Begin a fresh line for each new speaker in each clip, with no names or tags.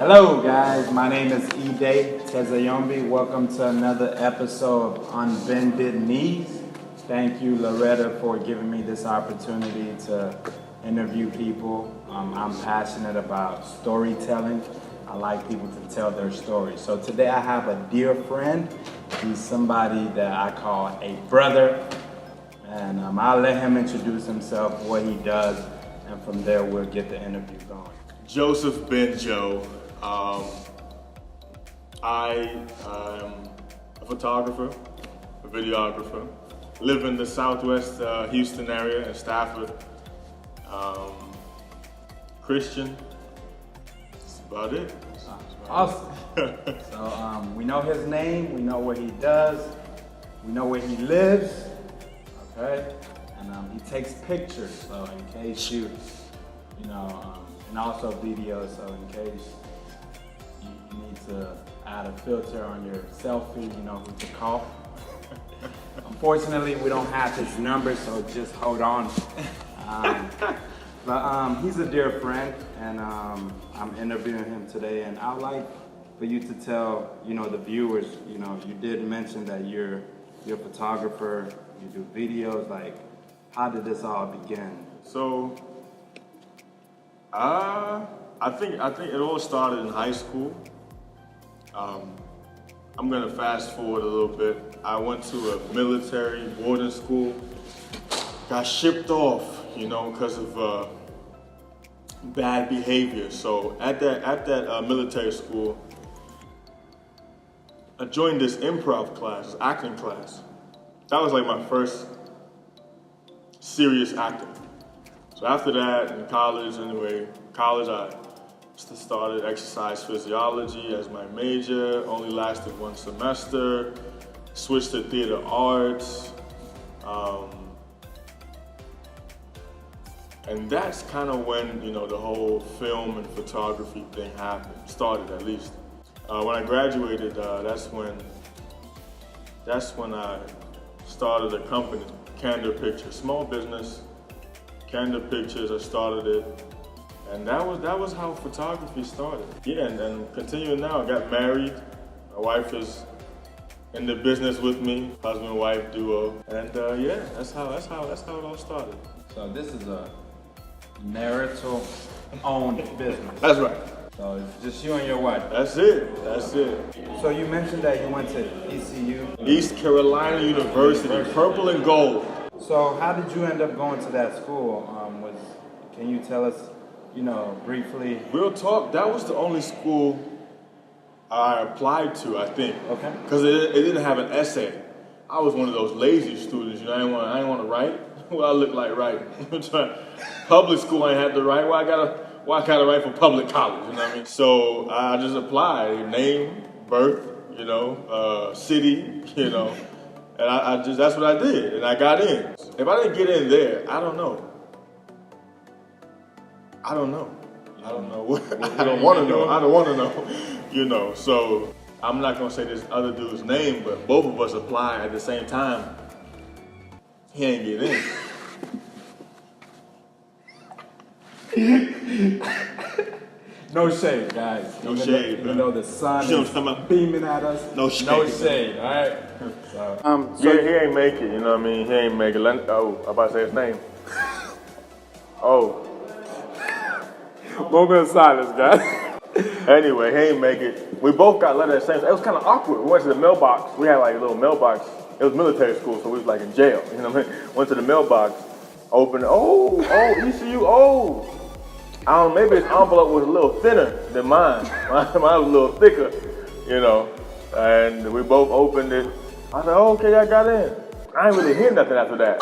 Hello guys, my name is Ide Tezayombi. Welcome to another episode of Unbended Knees. Thank you, Loretta, for giving me this opportunity to interview people. I'm passionate about storytelling. I like people to tell their stories. So today I have a dear friend. He's somebody that I call a brother. And I'll let him introduce himself, what he does, and from there we'll get the interview going.
Joseph Gbenjo. I am a photographer, a videographer. Live in the Southwest Houston area in Stafford. Christian. That's about it.
Awesome. So we know his name, we know what he does, we know where he lives, okay? And he takes pictures, so in case you know, and also videos, so in case you need to add a filter on your selfie, you know who to call. Unfortunately, we don't have his number, so just hold on. But he's a dear friend, and I'm interviewing him today, and I'd like for you to tell, the viewers, you did mention that you're a photographer, you do videos, like, how did this all begin?
So, I think it all started in high school. I'm gonna fast forward a little bit. I went to a military boarding school, got shipped off, because of bad behavior. So at that military school, I joined this improv class, this acting class. That was like my first serious acting. So after that, in college, I started exercise physiology as my major, only lasted one semester, switched to theater arts. And that's kind of when, the whole film and photography thing started at least. When I graduated, that's when I started a company, Candor Pictures, small business, Candor Pictures, I started it. And that was how photography started. Yeah, and continuing now, I got married. My wife is in the business with me, husband-wife duo. And yeah, that's how it all started.
So this is a marital owned business.
That's right.
So it's just you and your wife.
That's it.
So you mentioned that you went to ECU.
East Carolina University, purple and gold.
So how did you end up going to that school? Can you tell us, briefly?
Real talk, that was the only school I applied to, I think.
Okay.
Because it didn't have an essay. I was one of those lazy students, I didn't want to write. What I look like writing. Public school I ain't had to write. Why I gotta write for public college, you know what I mean? So I just applied, name, birth, city, and that's what I did, and I got in. If I didn't get in there, I don't know. I don't want to know, So I'm not gonna say this other dude's name, but both of us applied at the same time. He ain't get
in. No shade, guys.
No shade,
even though the sun is beaming at us.
No shade.
No shade, all right? So,
he ain't make it, you know what I mean? He ain't make it. I'm about to say his name.
Moment of silence, guys.
Anyway, he ain't make it. We both got letters at the same time. It was kind of awkward. We went to the mailbox. We had like a little mailbox. It was military school, so we was like in jail. You know what I mean? Went to the mailbox, opened it. ECU. I don't know, maybe his envelope was a little thinner than mine. Mine was a little thicker, And we both opened it. I said, okay, I got in. I ain't really hear nothing after that.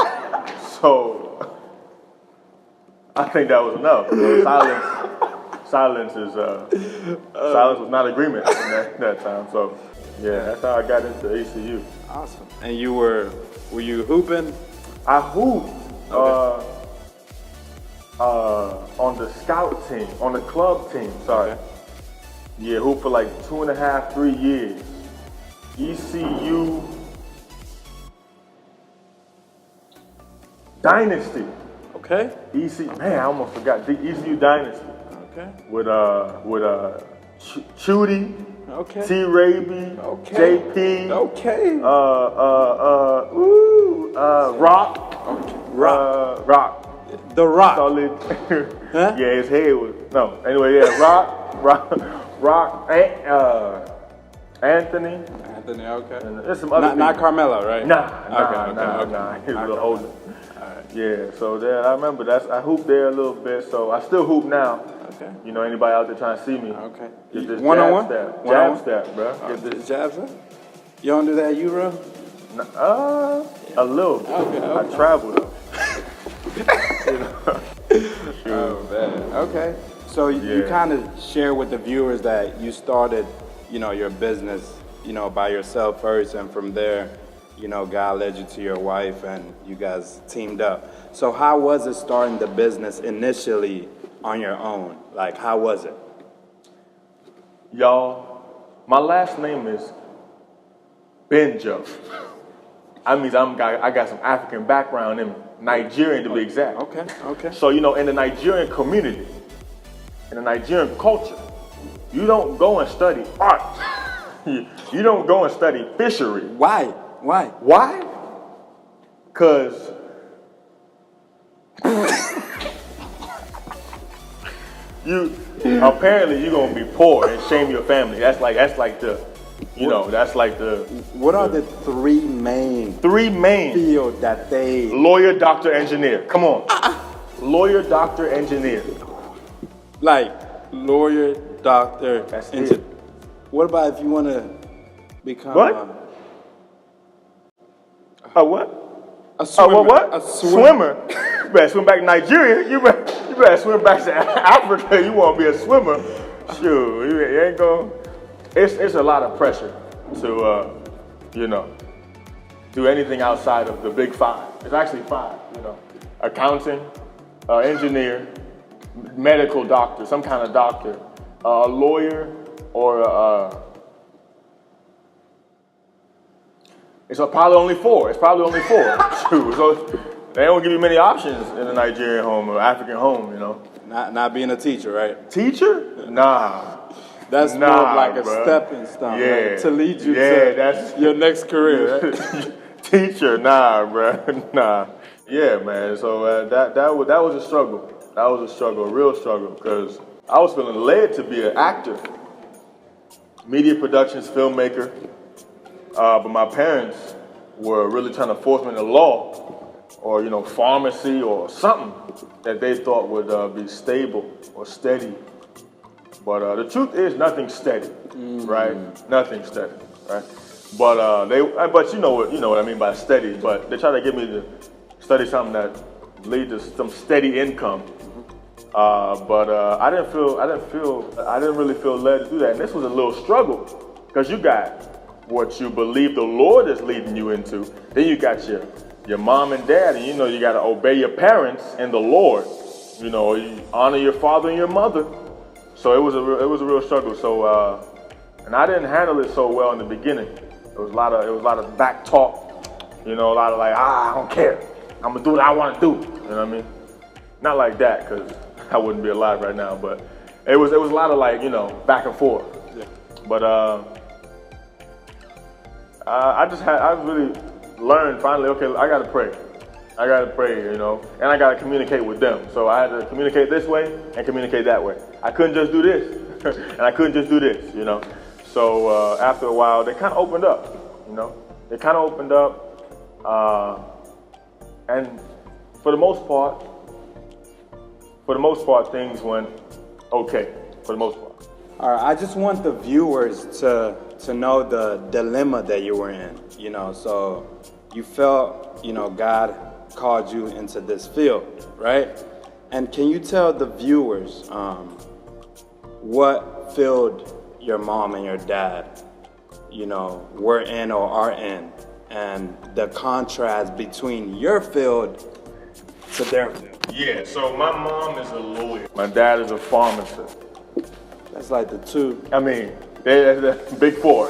So I think that was enough. Silence was not agreement in that time. So yeah, that's how I got into ECU.
Awesome. And were you hooping?
I hooped.
Okay.
On the scout team, on the club team, sorry.
Okay.
Yeah, hooped for like 2.5, 3 years. ECU Dynasty.
Okay.
Man, I almost forgot. The ECU Dynasty.
Okay.
With Chudy,
Okay.
T. Raby,
Okay.
JP,
Okay.
Rock.
Okay. Rock.
Rock.
The Rock.
Solid.
Huh?
Yeah, his head was no. Anyway, yeah, Rock, Anthony.
Anthony, okay.
And there's some other
Not
people.
Carmelo, right?
Nah. He's a little older. Yeah, so there, I remember I hooped there a little bit, so I still hoop now.
Okay.
You know, anybody out there trying to see me?
Okay.
Get this
One-on-one?
jab step, bro.
Get this jab step? You don't do that, Euro?
A little bit.
Okay.
I travel though.
Oh man. Okay. So you kind of share with the viewers that you started, your business, by yourself first, and from there, God led you to your wife, and you guys teamed up. So how was it starting the business initially on your own? Like, how was it?
Y'all, my last name is Gbenjo. I mean, I got some African background in me. Nigerian to be exact.
Okay.
So, in the Nigerian community, in the Nigerian culture, you don't go and study art. You don't go and study fishery.
Why?
Why? Because apparently you're gonna be poor and shame your family. That's like the
What are the three main field that they
lawyer, doctor, engineer. Come on. Lawyer, doctor, engineer.
like lawyer, doctor,
That's
engineer?
it.
What about if you want to become
What? A what?
a swimmer?
What?
A
Swimmer. You better swim back to Nigeria. You better swim back to Africa. You want to be a swimmer? Sure, you ain't going. It's a lot of pressure to do anything outside of the big five. It's actually five. Accounting, engineer, medical doctor, some kind of doctor, a lawyer, or it's probably only four. Shoot, so they don't give you many options in a Nigerian home or African home,
Not being a teacher, right?
Teacher? Nah.
That's more of like a stepping stone, right? To lead you to
that's
your next career, right?
Teacher, nah, bro, nah. Yeah, man. So that was a struggle. That was a struggle, a real struggle, because I was feeling led to be an actor, media productions, filmmaker. But my parents were really trying to force me into law or, pharmacy or something that they thought would be stable or steady. But the truth is nothing steady, right? Nothing steady, right? But you know what I mean by steady. But they try to get me to study something that lead to some steady income. But I didn't really feel led to do that. And this was a little struggle because you got what you believe the Lord is leading you into. Then you got your mom and dad, and you got to obey your parents and the Lord. You honor your father and your mother. So it was a real struggle. So and I didn't handle it so well in the beginning. It was a lot of back talk. A lot of like, I don't care. I'm gonna do what I want to do. You know what I mean? Not like that, because I wouldn't be alive right now. But it was a lot of like, back and forth.
Yeah.
But I really learned finally, okay, I gotta pray, and I gotta communicate with them. So I had to communicate this way and communicate that way. I couldn't just do this, and I couldn't just do this, So after a while, they kind of opened up, and for the most part, things went okay. For the most part.
All right, I just want the viewers to know the dilemma that you were in, so you felt, God called you into this field, right? And can you tell the viewers what field your mom and your dad, were in or are in, and the contrast between your field to their field?
Yeah, so my mom is a lawyer. My dad is a pharmacist.
That's like the two.
I mean, that's the big four,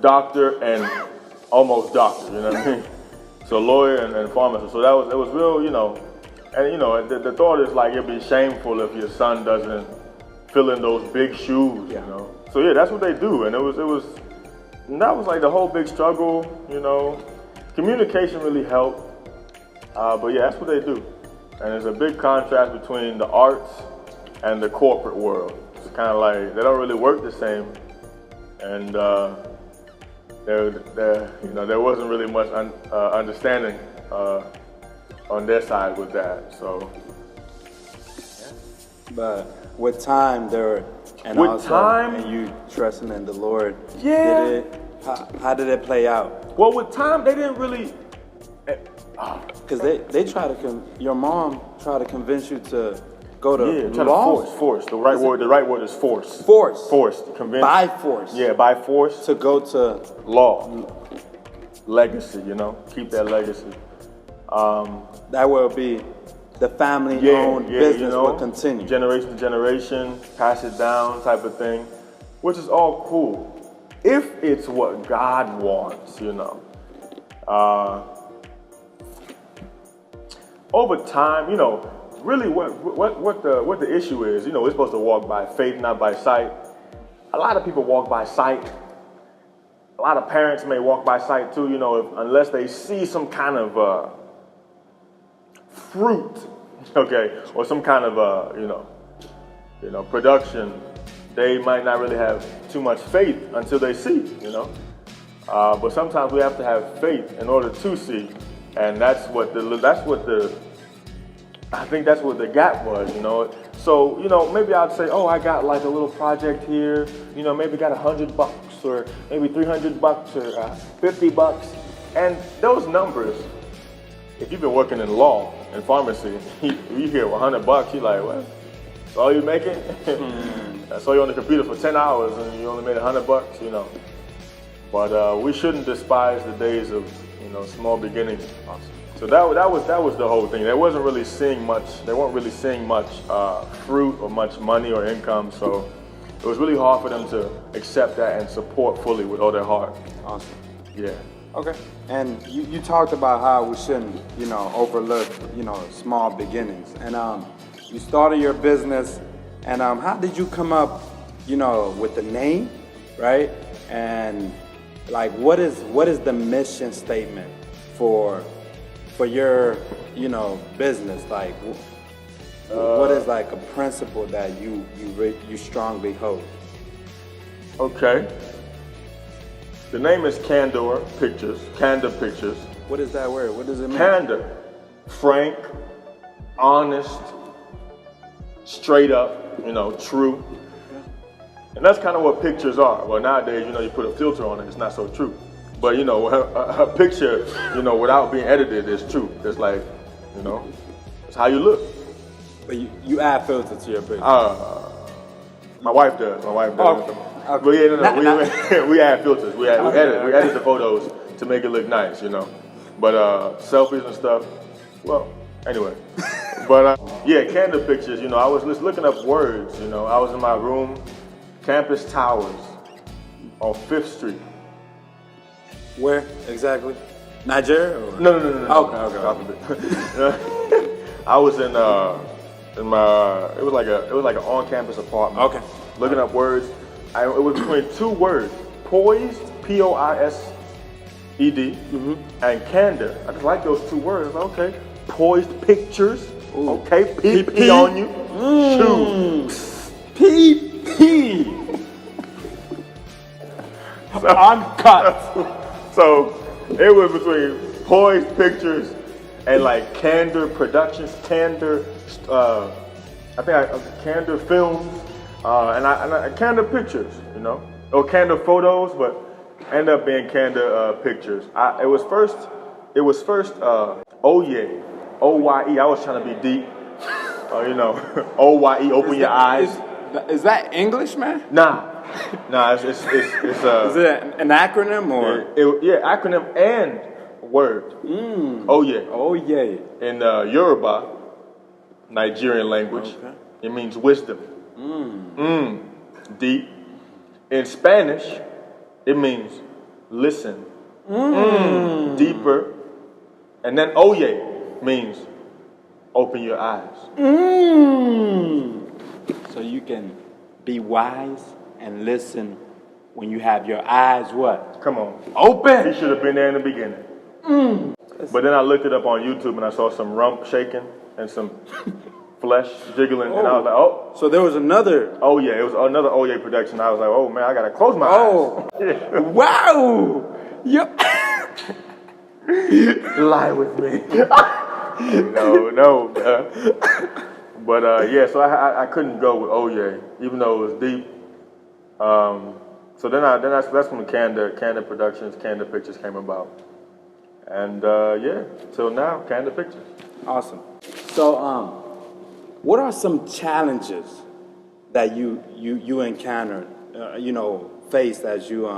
doctor and almost doctor, what I mean? So lawyer and pharmacist. So it was real, and the thought is like it'd be shameful if your son doesn't filling those big shoes, you know. So yeah, that's what they do, and that was like the whole big struggle, you know. Communication really helped, but yeah, that's what they do. And there's a big contrast between the arts and the corporate world. It's kind of like they don't really work the same, and there wasn't really much understanding on their side with that. So,
but with time, and you trusting in the Lord.
Yeah.
How did it play out?
Well, with time, they didn't really.
Because they try to, your mom tried to convince you to go to
law. Force. The right word is force.
Force.
Convince.
By force.
Yeah, by force.
To go to
law. Legacy, you know, keep that legacy.
That will be the family-owned business will continue.
Generation to generation, pass it down type of thing, which is all cool. If it's what God wants, you know. Over time, you know, really what the issue is, you know, we're supposed to walk by faith, not by sight. A lot of people walk by sight. A lot of parents may walk by sight too, you know, unless they see some kind of fruit, okay, or some kind of you know, production. They might not really have too much faith until they see, you know. But sometimes we have to have faith in order to see, and I think that's what the gap was, you know. So, you know, maybe I'd say, oh, I got like a little project here, you know, maybe got $100 or maybe $300 or $50, and those numbers. If you've been working in law and pharmacy, you hear $100, you're like, what? That's all you making? I saw you on the computer for 10 hours and you only made $100, you know. But we shouldn't despise the days of, you know, small beginnings. So that was the whole thing. They weren't really seeing much fruit or much money or income. So it was really hard for them to accept that and support fully with all their heart.
Awesome.
Yeah.
Okay. And you talked about how we shouldn't, you know, overlook, you know, small beginnings. And you started your business, and how did you come up, you know, with the name, right? And like, what is the mission statement for your, you know, business? Like, what is like a principle that you strongly hold?
Okay. The name is Candor Pictures. Candor Pictures.
What is that word? What does it mean?
Candor. Frank, honest, straight up, you know, true. And that's kind of what pictures are. Well, nowadays, you know, you put a filter on it, it's not so true. But, you know, a picture, you know, without being edited is true. It's like, you know, it's how you look.
But you add filter to your picture?
My wife does.
Okay.
But yeah, we add filters. We edit the photos to make it look nice, you know. But selfies and stuff, well, anyway. But yeah, Candor Pictures, you know, I was just looking up words, you know. I was in my room, Campus Towers on 5th Street.
Where exactly? Nigeria? Or?
No.
Okay.
I was in my, it was like an on-campus apartment.
Okay.
Looking up words. It was between two words, poised, Poised, and candor. I just like those two words. Okay, poised pictures. Ooh. Okay, PP on you. Shoes.
PP. Uncut.
So it was between poised pictures and like Candor Productions, Candor, Candor Films. And Candor Pictures, you know, or Candor Photos, but ended up being Candor Pictures. It was first Oye, O-Y-E. I was trying to be deep, you know, O-Y-E. Open your eyes.
Is that English, man?
Nah. It's
Is it an acronym or?
Yeah, acronym and word. Oye.
Oye.
In Yoruba, Nigerian language, it means wisdom. Deep. In Spanish, it means listen. Deeper. And then oye means open your eyes.
So you can be wise and listen when you have your eyes what?
Come on.
Open.
He should have been there in the beginning. But then I looked it up on YouTube and I saw some rump shaking and some flesh jiggling, and I was like, oh.
So there was another.
Oh yeah, it was another Oye production. I was like, oh man, I gotta close my eyes.
Wow.
Lie with me. No. But yeah, so I couldn't go with Oye, even though it was deep. So that's when Candid Productions, Candid Pictures came about. And yeah, till now, Candid Pictures.
Awesome. So what are some challenges that you encountered, faced as you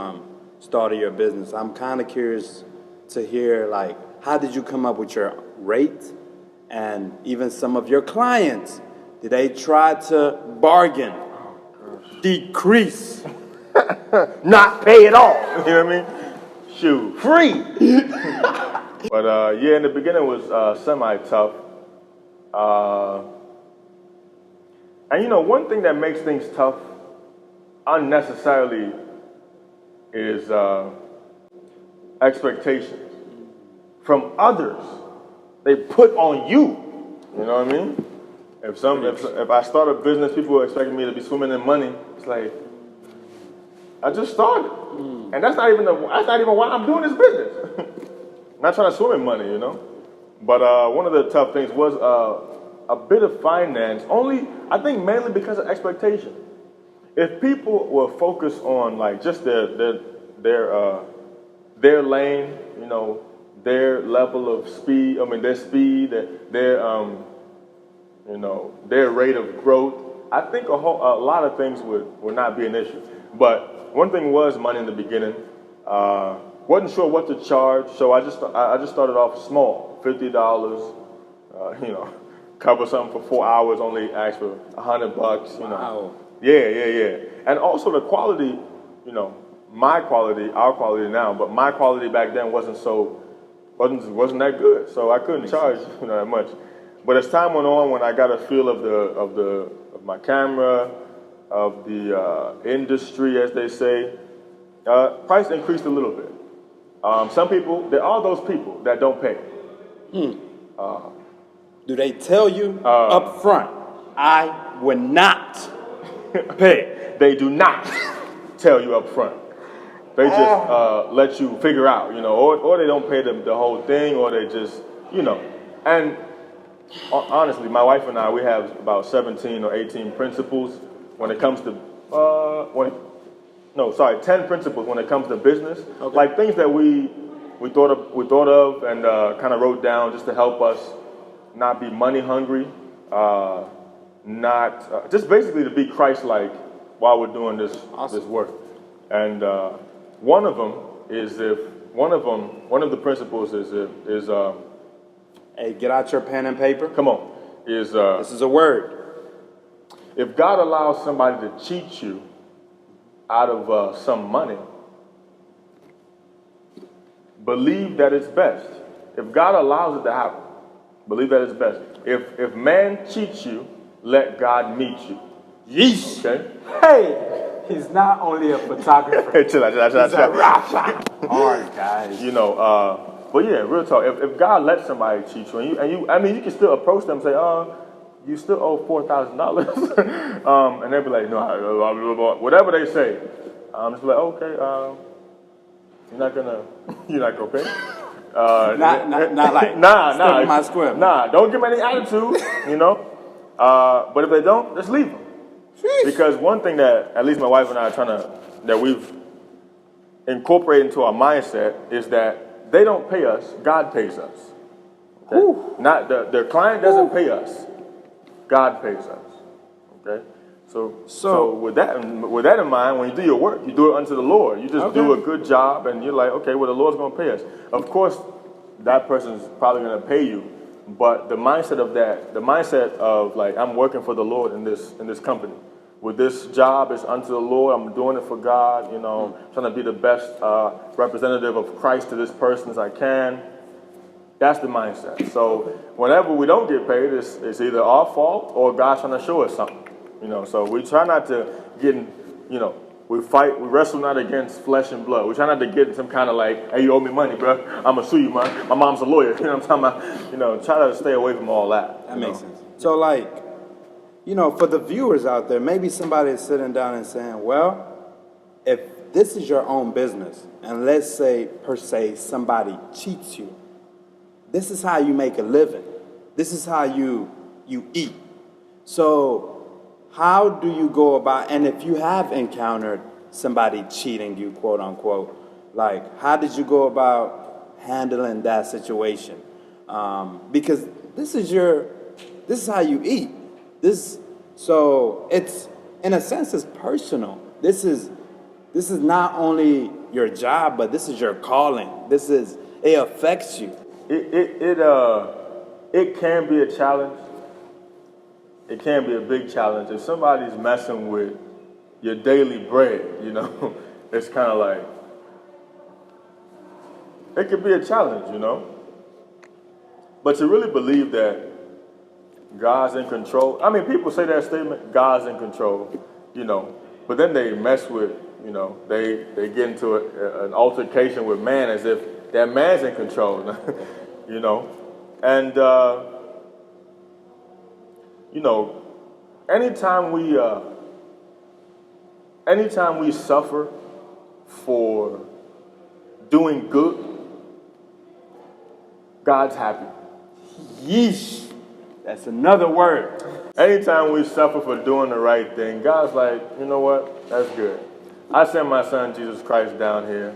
started your business? I'm kind of curious to hear, like, how did you come up with your rate, and even some of your clients, did they try to bargain, decrease,
not pay at all? You know what I mean? Shoot, free. But yeah, in the beginning it was semi-tough. And one thing that makes things tough unnecessarily is expectations from others. They put on you. You know what I mean? If I start a business, people are expecting me to be swimming in money. It's like, I just started, and that's not even why I'm doing this business. I'm not trying to swim in money, But one of the tough things was a bit of finance. I think mainly because of expectation. If people were focused on like just their lane, their level of speed. I mean, their speed, their rate of growth. I think a lot of things would not be an issue. But one thing was money in the beginning. Wasn't sure what to charge, so I just started off small, $50. Cover something for 4 hours, only ask for $100.
Wow.
Yeah. And also the quality, my quality, our quality now, but my quality back then wasn't that good, so I couldn't charge that much. But as time went on, when I got a feel of my camera, of the industry, as they say, price increased a little bit. Some people, there are those people that don't pay.
Do they tell you up front, I will not pay?
They do not tell you up front. They just let you figure out, or they don't pay the whole thing, or they just, And honestly, my wife and I, we have about 17 or 18 principles when it comes to 10 principles when it comes to business. Okay. Like things that we thought of and kind of wrote down just to help us not be money hungry, just basically to be Christ-like while we're doing this work. And one of the principles is
hey, get out your pen and paper.
Come on. This
is a word.
If God allows somebody to cheat you out of some money, believe that it's best. If God allows it to happen, believe that it's best. If man cheats you, let God meet you.
Yeesh.
Okay?
Hey, he's not only a photographer.
Chill out.
He's a rapper. All right, guys.
But yeah, real talk. If God lets somebody cheat you, you can still approach them and say, you still owe $4,000, and they'll be like, no, whatever they say. I'm just like, okay, you're not gonna pay.
Not like my square.
Don't give them any attitude, But if they don't, just leave them. Jeez. Because one thing that at least my wife and I are that we've incorporated into our mindset is that they don't pay us, God pays us. Okay? Not the client doesn't pay us, God pays us. Okay. So with that in mind, when you do your work, you do it unto the Lord. You just do a good job, and you're like, okay, well, the Lord's going to pay us. Of course, that person's probably going to pay you, but the mindset of like, I'm working for the Lord in this company. With this job, it's unto the Lord. I'm doing it for God. Trying to be the best representative of Christ to this person as I can. That's the mindset. So whenever we don't get paid, it's either our fault or God's trying to show us something. You know, so we try not to get in, you know, we wrestle not against flesh and blood. We try not to get in some kind of like, hey, you owe me money, bro. I'm going to sue you, man. My mom's a lawyer. You know what I'm talking about? You know, try to stay away from all that.
That makes sense. So, like, you know, for the viewers out there, maybe somebody is sitting down and saying, well, if this is your own business, and let's say, per se, somebody cheats you, this is how you make a living. This is how you eat. So how do you go about, and if you have encountered somebody cheating you, quote unquote, like, how did you go about handling that situation? Because this is how you eat. So it's, in a sense, it's personal. This is not only your job, but this is your calling. It affects you.
It can be a challenge. It can be a big challenge. If somebody's messing with your daily bread, you know, it's kind of like, it could be a challenge, you know. But to really believe that God's in control, I mean, people say that statement, God's in control, you know, but then they mess with, you know, they get into an altercation with man as if that man's in control, you know. And, you know, anytime we suffer for doing good, God's happy.
Yeesh. That's another word.
Anytime we suffer for doing the right thing, God's like, you know what? That's good. I sent my son Jesus Christ down here,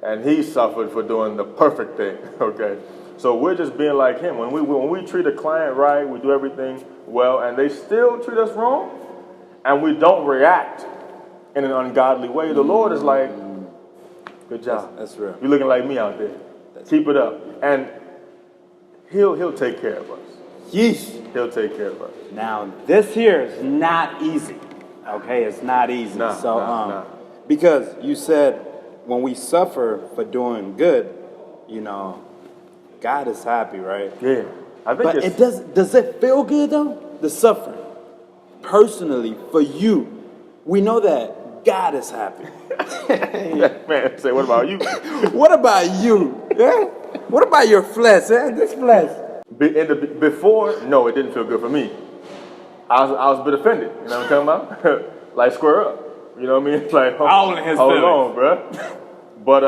and he suffered for doing the perfect thing, okay? So we're just being like him. When we treat a client right, we do everything well, and they still treat us wrong, and we don't react in an ungodly way, the Lord is like, good job.
That's real.
You're looking like me out there. Keep it up. And he'll take care of us.
Yeesh.
He'll take care of us.
Now, this here is not easy. Okay, it's not easy.
Nah.
Because you said when we suffer for doing good, you know, God is happy, right?
Yeah.
But does it feel good though? The suffering. Personally, for you, we know that God is happy.
Man, say, what about you?
What about you? Yeah? What about your flesh? Eh? This flesh.
Before, no, it didn't feel good for me. I was a bit offended. You know what I'm talking about? Like, square up. You know what I mean? It's like, hold on, bro. But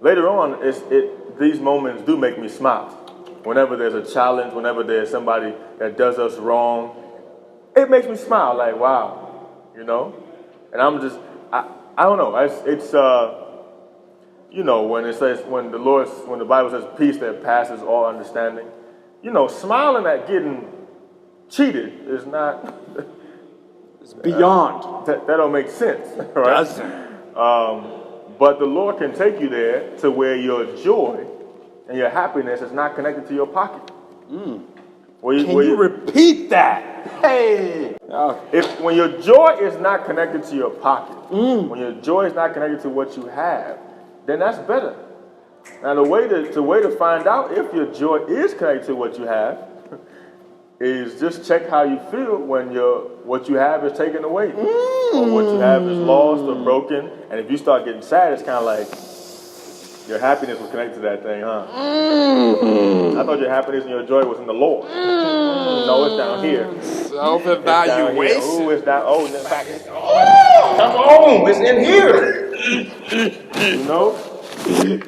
later on, these moments do make me smile. Whenever there's a challenge, whenever there's somebody that does us wrong, it makes me smile. Like, wow, you know. And I'm just, I don't know. It's you know, when the Bible says peace that passes all understanding, you know, smiling at getting cheated is not.
It's beyond.
That don't make sense, right? But the Lord can take you there to where your joy and your happiness is not connected to your pocket.
Can you repeat that? Hey.
When your joy is not connected to your pocket, when your joy is not connected to what you have, then that's better. Now the way to find out if your joy is connected to what you have is just check how you feel when what you have is taken away, or what you have is lost or broken. And if you start getting sad, it's kind of like your happiness was connected to that thing, huh? I thought your happiness and your joy was in the Lord. No, it's down here.
Self-evaluation.
Oh, it's down. Oh, in fact, come on, it's in here. You know.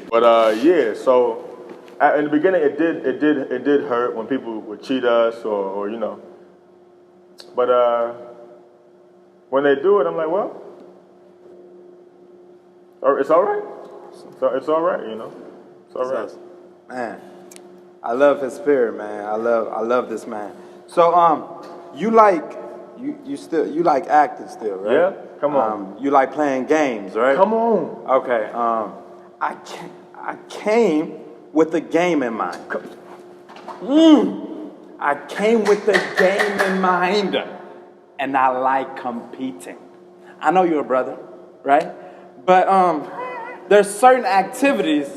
But yeah, so. In the beginning, it did hurt when people would cheat us or you know. But when they do it, I'm like, well, it's all right. So it's all right, you know. It's all right.
Man, I love his spirit, man. I love this man. So you like acting still, right?
Yeah. Come on.
You like playing games, right?
Come on.
Okay. I came with the game in mind. I came with the game in mind, and I like competing. I know you're a brother, right? But there's certain activities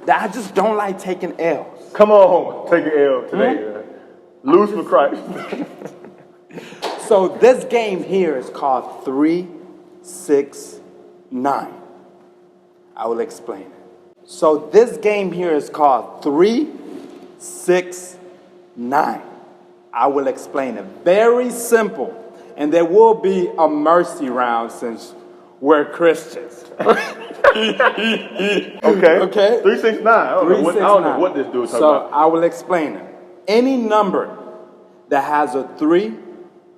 that I just don't like taking L's.
Come on, take an L today. Lose for Christ.
so this game here is called 3, 6, 9. I will explain it. So this game here is called 3, 6, 9. I will explain it. Very simple. And there will be a mercy round since we're Christians.
Okay. 3, 6, 9. I don't know what this dude talking about.
So I will explain it. Any number that has a 3,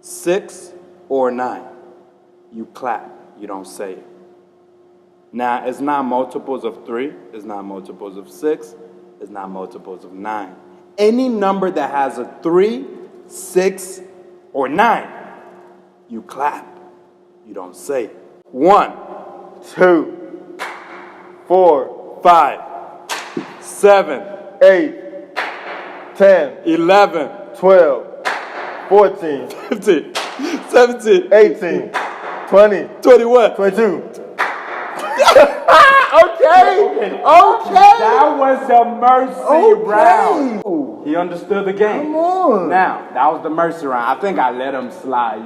6, or 9, you clap. You don't say it. Now, it's not multiples of 3. It's not multiples of 6. It's not multiples of 9. Any number that has a 3, 6, or 9, you clap. You don't say it. 1,
2, 4,
5, 7,
8, 10,
11,
12, 14,
15, 17,
18, 20,
21.
22.
Okay. That was the mercy round. He understood the game.
Come on.
Now, that was the mercy round. I think I let him slide,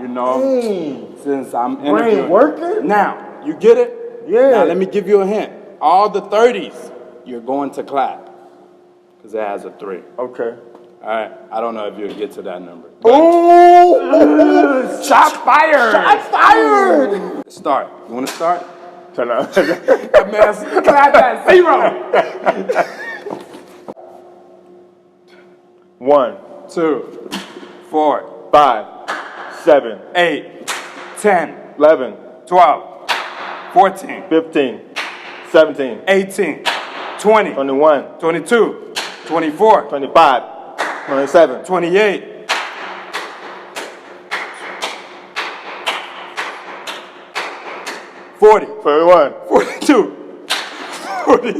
since I'm
Brain working?
Now, you get it?
Yeah.
Now, let me give you a hint. All the 30s, you're going to clap. Because it has a 3.
Okay.
All right. I don't know if you'll get to that number.
Oh!
Shot fired!
Shot fired!
Start. You want to start?
Turn on.
Man, clap that 0.
1,
2, 4,
5, 7,
8, 10,
11,
12, 14,
15, 17,
18, 20,
21,
22, 24,
25, 27,
28, 40,
41,
42, 40.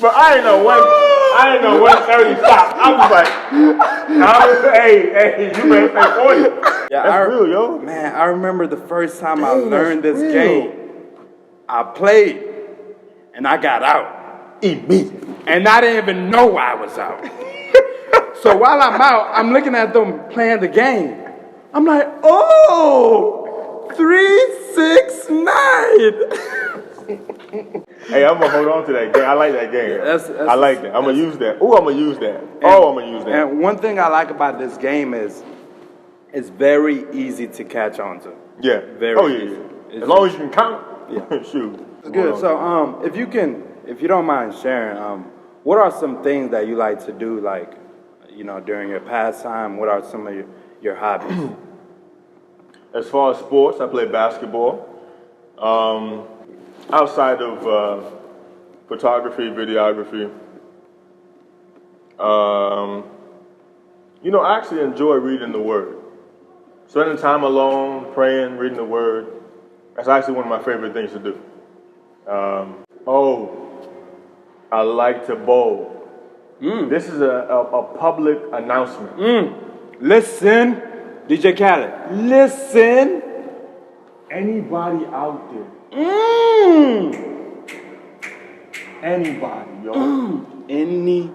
But I didn't know when 30 stopped. I was like, hey, you better say 40.
Yeah,
That's real, yo.
Man, I remember the first time I learned this game. I played, and I got out.
Immediately.
And I didn't even know I was out. So while I'm out, I'm looking at them playing the game. I'm like, 3, 6, 9.
Hey, I'm gonna hold on to that game. I like that game.
That's
I like that. I'm gonna use that. Oh, I'm gonna use that. I'm gonna use that.
And one thing I like about this game is it's very easy to catch on to.
Yeah.
Very easy.
As long as you can count.
Yeah.
Shoot.
It's good. So, if you don't mind sharing, what are some things that you like to do, like, during your pastime? What are some of your hobbies?
As far as sports, I play basketball. Outside of photography, videography, I actually enjoy reading the Word. Spending time alone, praying, reading the Word, that's actually one of my favorite things to do. I like to bowl. This is a public announcement.
Listen, DJ Khaled, listen. Anybody out there? Anybody, yo. Anybody.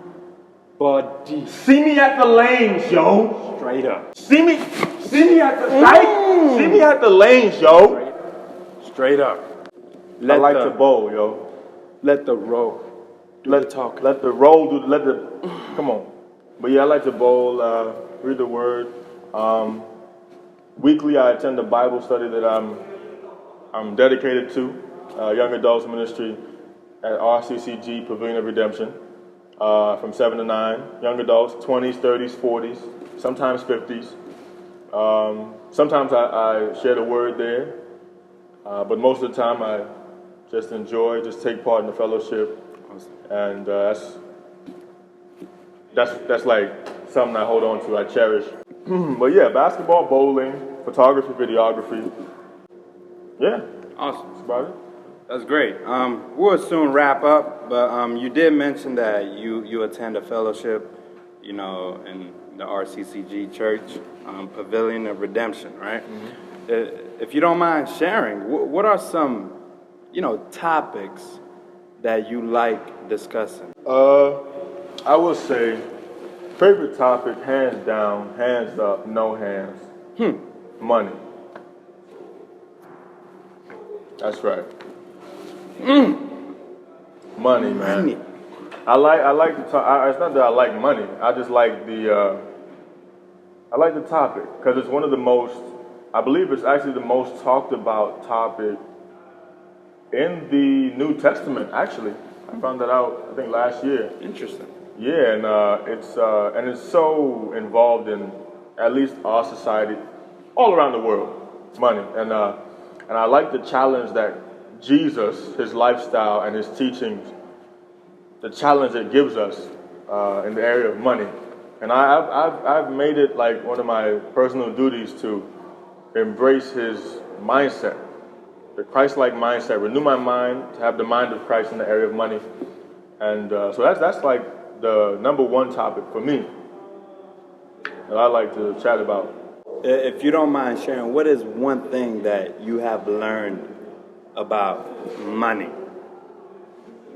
See me at the lanes, yo.
Straight up.
See me at the site. See me at the lanes, yo.
Straight up.
I like to bowl, yo.
Let the roll.
Let the roll do. Come on. But yeah, I like to bowl. Read the Word. Weekly, I attend a Bible study that I'm dedicated to. Young adults ministry at RCCG Pavilion of Redemption. From 7 to 9. Young adults, 20s, 30s, 40s, sometimes 50s. Sometimes I share the Word there, but most of the time I just take part in the fellowship, and that's like something I hold on to, I cherish. But yeah, basketball, bowling, photography, videography. Yeah.
Awesome.
That's about it.
That's great. We'll soon wrap up, but you did mention that you attend a fellowship, in the RCCG Church, Pavilion of Redemption, right? Mm-hmm. If you don't mind sharing, what are some, topics that you like discussing?
I would say Favorite topic, hands down, hands up, no hands. Money. That's right. Money, man.
Money.
I like to talk. It's not that I like money. I just like the topic because it's one of the most. I believe it's actually the most talked about topic in the New Testament. Actually, I found that out I think last year.
Interesting.
Yeah, and it's so involved in at least our society, all around the world, money. And I like the challenge that Jesus, his lifestyle and his teachings, the challenge it gives us in the area of money. And I've made it like one of my personal duties to embrace his mindset, the Christ-like mindset, renew my mind to have the mind of Christ in the area of money. And so that's like the number one topic for me that I like to chat about.
If you don't mind sharing, what is one thing that you have learned about money?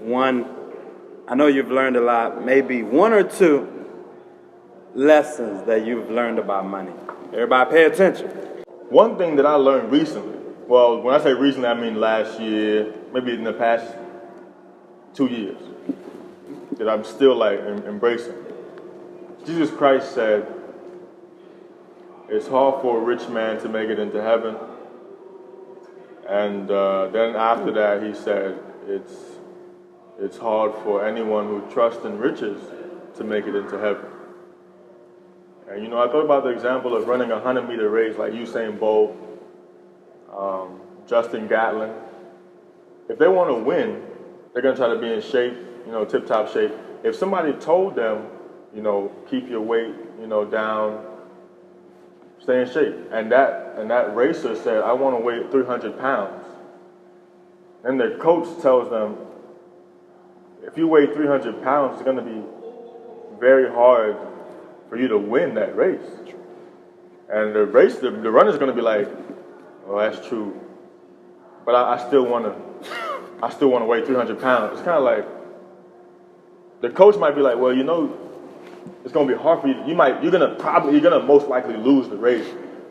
I know you've learned a lot, maybe one or two lessons that you've learned about money. Everybody pay attention.
One thing that I learned recently, well, when I say recently, I mean last year, maybe in the past 2 years, that I'm still like embracing. Jesus Christ said, it's hard for a rich man to make it into heaven. And then after that, he said, it's hard for anyone who trusts in riches to make it into heaven. And I thought about the example of running a 100-meter race like Usain Bolt, Justin Gatlin. If they want to win, they're going to try to be in shape, tip-top shape. If somebody told them, keep your weight, down, stay in shape, and that racer said, I want to weigh 300 pounds, and their coach tells them, if you weigh 300 pounds, it's going to be very hard for you to win that race. And the runner's going to be like, well, that's true, but I still want to weigh 300 pounds. It's kind of like, the coach might be like, well, it's going to be hard for you. You're going to most likely lose the race.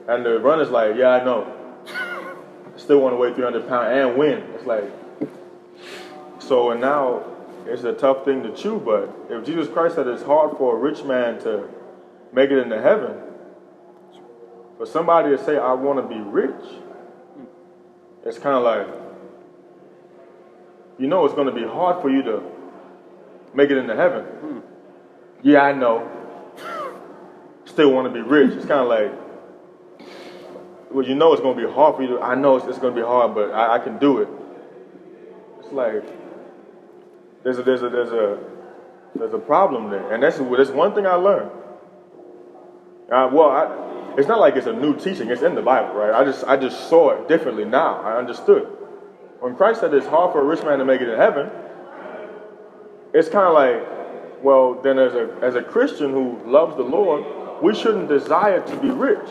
And the runner's like, yeah, I know. I still want to weigh 300 pounds and win. It's like, so, and now it's a tough thing to chew, but if Jesus Christ said it's hard for a rich man to make it into heaven, for somebody to say, I want to be rich, it's kind of like, it's going to be hard for you to make it into heaven. Yeah, I know. Still want to be rich. It's kind of like, well, it's going to be hard for you to, I know it's going to be hard, but I can do it. It's like, there's a problem there. And that's one thing I learned. It's not like it's a new teaching. It's in the Bible, right? I just saw it differently now. I understood. When Christ said it's hard for a rich man to make it in heaven, it's kind of like, well, then as a Christian who loves the Lord, we shouldn't desire to be rich.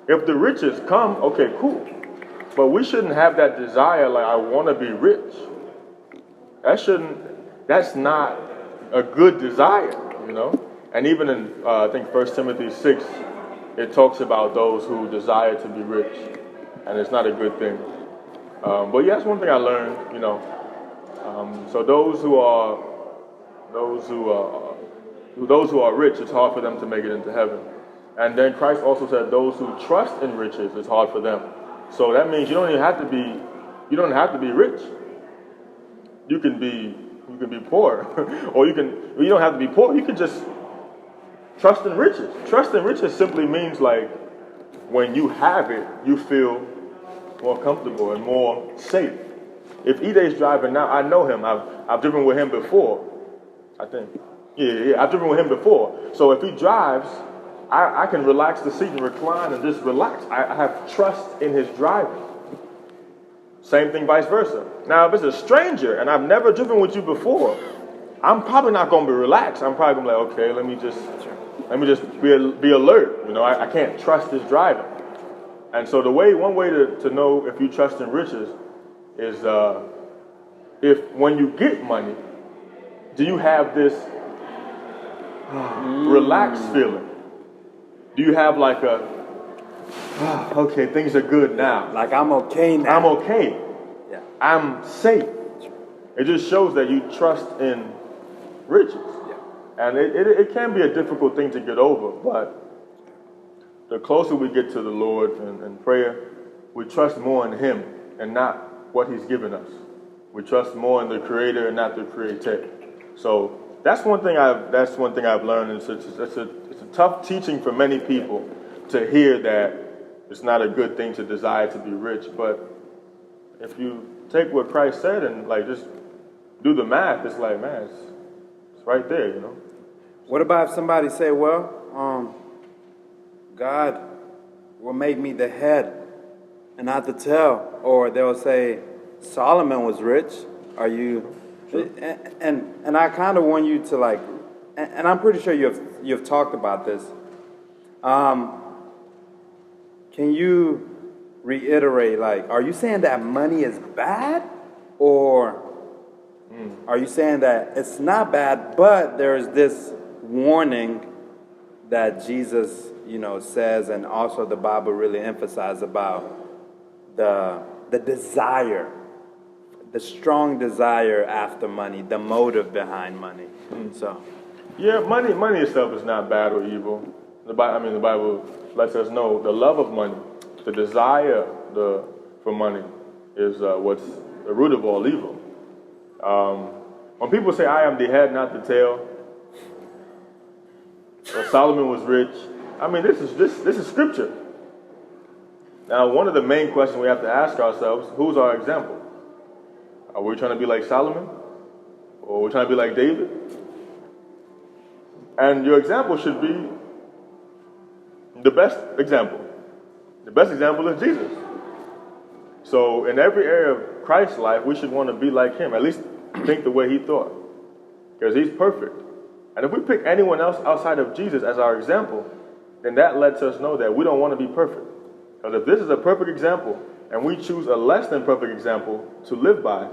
If the riches come, okay, cool. But we shouldn't have that desire like, I want to be rich. That's not a good desire, And even in, I think 1 Timothy 6, it talks about those who desire to be rich. And it's not a good thing. But yeah, that's one thing I learned, So those who are rich, it's hard for them to make it into heaven. And then Christ also said those who trust in riches, it's hard for them. So that means you don't have to be rich. You can be poor, or you don't have to be poor. You can just trust in riches. Trust in riches simply means like when you have it, you feel more comfortable and more safe. If Ide's driving now, I know him. I've driven with him before. I think. Yeah, I've driven with him before. So if he drives, I can relax the seat and recline and just relax. I have trust in his driving. Same thing, vice versa. Now, if it's a stranger and I've never driven with you before, I'm probably not going to be relaxed. I'm probably going to be like, okay, let me just be alert. I can't trust his driving. And so one way to know if you trust in riches is if when you get money, do you have this relaxed feeling? Do you have like a, okay, things are good now.
Like I'm okay now.
I'm okay.
Yeah.
I'm safe. It just shows that you trust in riches.
Yeah.
And it can be a difficult thing to get over, but the closer we get to the Lord in prayer, we trust more in Him and not what He's given us. We trust more in the Creator and not the created. So that's one thing I've learned. It's a tough teaching for many people to hear that it's not a good thing to desire to be rich. But if you take what Christ said and like just do the math, it's like, man, it's right there, you know.
What about if somebody say, well, God will make me the head and not the tail, or they'll say Solomon was rich. Are you? Sure. And I kind of want you to like, and I'm pretty sure you've talked about this. Can you reiterate, like, are you saying that money is bad, or are you saying that it's not bad, but there's this warning that Jesus, says, and also the Bible really emphasizes about the desire, the strong desire after money, the motive behind money. So,
yeah, money itself is not bad or evil. The Bible lets us know the love of money, the desire for money, is what's the root of all evil. When people say, "I am the head, not the tail," or Solomon was rich, I mean, this is scripture. Now, one of the main questions we have to ask ourselves: who's our example? Are we trying to be like Solomon, or are we trying to be like David? And your example should be the best example. The best example is Jesus. So in every area of Christ's life, we should want to be like him, at least think the way he thought, because he's perfect. And if we pick anyone else outside of Jesus as our example, then that lets us know that we don't want to be perfect. Because if this is a perfect example, and we choose a less than perfect example to live by,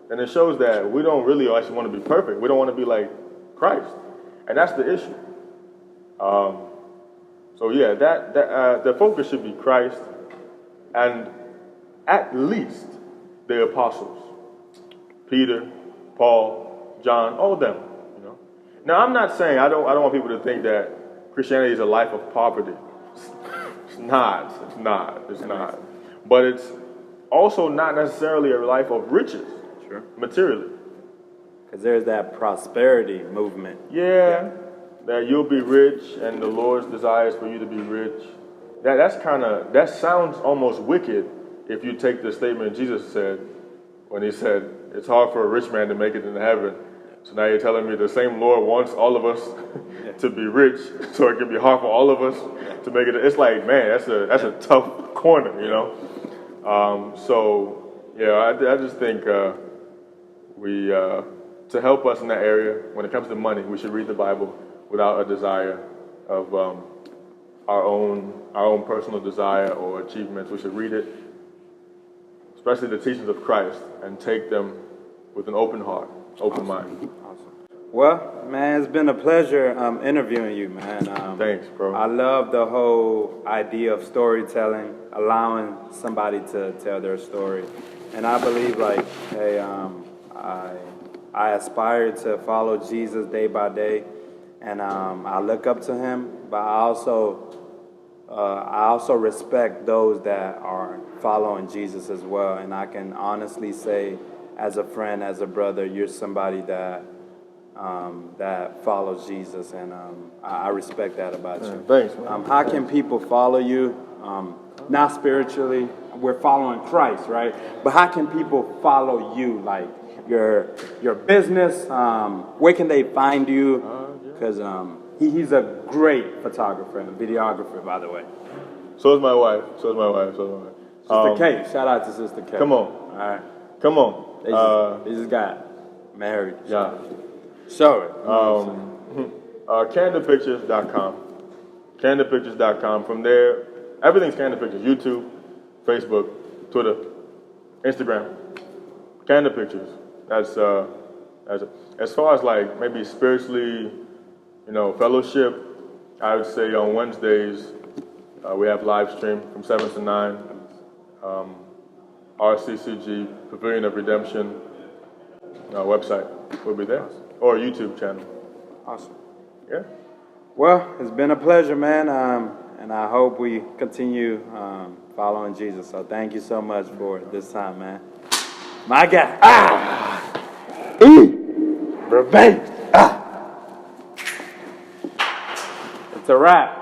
then it shows that we don't really actually want to be perfect. We don't want to be like Christ. And that's the issue. So yeah, the focus should be Christ, and at least the apostles, Peter, Paul, John, all of them. Now I'm not saying I don't want people to think that Christianity is a life of poverty. It's not. But it's also not necessarily a life of riches, materially.
Because there's that prosperity movement.
Yeah. That you'll be rich and the Lord's desires for you to be rich. That sounds almost wicked if you take the statement Jesus said when he said, it's hard for a rich man to make it into heaven. So now you're telling me the same Lord wants all of us to be rich, so it can be hard for all of us to make it. It's like, man, that's a tough corner, So yeah, I just think we to help us in that area when it comes to money, we should read the Bible without a desire of our own personal desire or achievements. We should read it, especially the teachings of Christ, and take them with an open heart, open mind.
Awesome. Well, man, it's been a pleasure interviewing you, man.
Thanks, bro.
I love the whole idea of storytelling, allowing somebody to tell their story. And I believe, like, hey, I aspire to follow Jesus day by day, and I look up to him, but I also respect those that are following Jesus as well. And I can honestly say, as a friend, as a brother, you're somebody that follows Jesus, and I respect that about you.
Thanks, man.
How can people follow you? Not spiritually, we're following Christ, right? But how can people follow you, like your business? Where can they find you? Because he's a great photographer and videographer, by the way.
So is my wife.
Sister K. Shout out to Sister K.
Come on.
All right.
Come on.
They just got married.
Yeah.
Show it.
CandidPictures.com. CandidPictures.com. From there, everything's Candid Pictures. YouTube, Facebook, Twitter, Instagram. Candid Pictures. That's as far as like maybe spiritually, Fellowship, I would say on Wednesdays, we have live stream from 7 to 9. RCCG, Pavilion of Redemption, website will be there. Or YouTube channel.
Awesome.
Yeah.
Well, it's been a pleasure, man, and I hope we continue following Jesus. So thank you so much for this time, man. My guy. Gbenjo. It's a wrap.